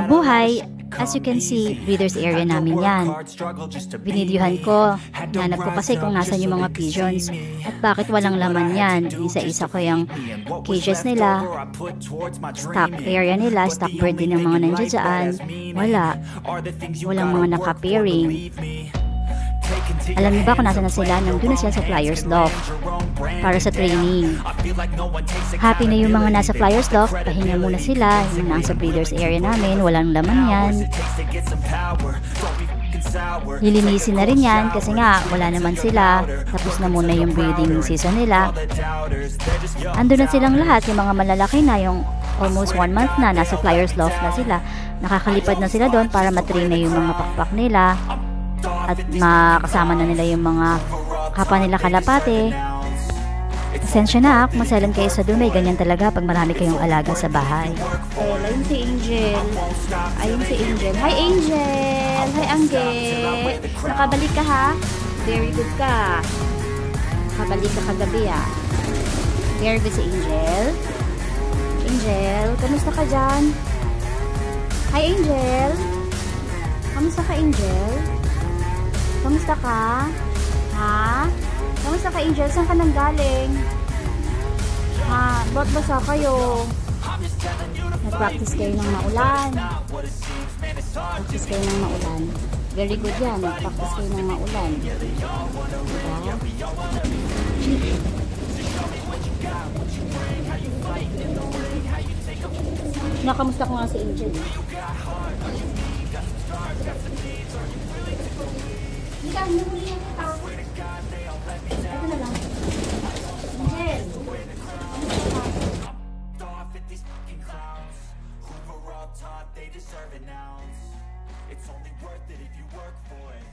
Buhay, as you can see, breeders area namin yan. Binidyohan ko, hanap ko kasi kung nasan yung mga pigeons at bakit walang laman yan. Isa-isa ko yung cages nila, stock area nila, stock bird din ng mga nandiyan dyan. Walang mga naka-pairing. Alam niyo ba kung nasa na sila? Nandun na sila sa Flyers Loft para sa training. Happy na yung mga nasa Flyers Loft, pahinga muna sila. Yung nasa breeders area namin, walang laman yan. Lilinisin na rin yan kasi nga wala naman sila. Tapos na muna yung breeding season nila. Andun na silang lahat, yung mga malalaki na, yung almost 1 month na, nasa Flyers Loft na sila. Nakakalipad na sila doon para matrain na yung mga pakpak nila. At makasama na nila yung mga kapwa nila kalapate. Pasensya na kung masalan kayo sa dumay. Ganyan talaga pag marami kayong alaga sa bahay. Ayun si Angel. Ayun si Angel. Hi Angel! Hi Angge! Nakabalik ka ha? Very good ka. Nakabalik ka kagabi ha? Very good si Angel. Angel, kamusta ka dyan? Hi Angel! Kamusta ka Angel? Kamusta ka? Ha? Kamusta ka, Angel? Saan ka nang galing? Ha? Ba't basa kayo? Nag-practice kayo ng maulan. Practice kayo ng maulan. Very good yan. Nag-practice kayo ng maulan. Diba? Nakamusta ko nga si Angel. Ika, nahuli yung tao. Ito na lang. Angel. They deserve an ounce. It's only worth it if you work for it.